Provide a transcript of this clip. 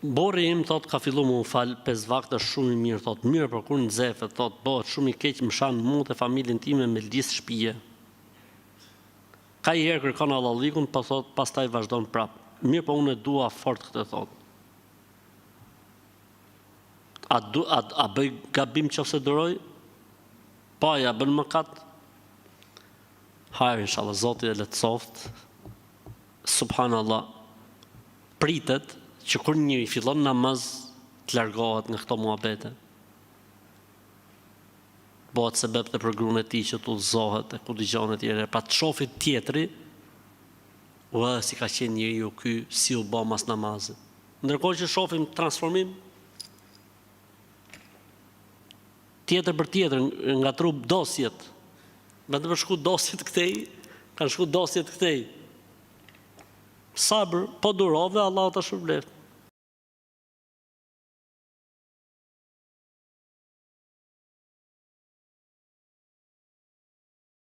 Borri im thot ka fillu mu fal 5 vakte shumë i mirë, thot mirë për kur nxefe, thot bëhet shumë i keq më shan mu dhe familjen time me listë shtëpie. Ka i herë kërkon Allallikun, po thot pastaj vazhdon prap. Mirë po unë e dua fort këtë thot. A bëj gabim nëse duroj? Po ja bën mëkat. Hajr inshallah Zoti e lehtësoft. Subhanallah. Pritet që kur njëri fillon namaz të largohet nga këto muhabete. Bëhet sebeb të për gruan e tij që të udhëzohet e ku dëgjon etj. Pa të shohë tjetri, si ka qenë njeriu ky, si u bë mas namazit. Ndërkohë që shohim transformim tjetër për tjetër nga trup dosjet. Vetëm shku dosjet këtej, kanë shku dosjet këtej. Sabër, po durove, Allah ta shpërblet.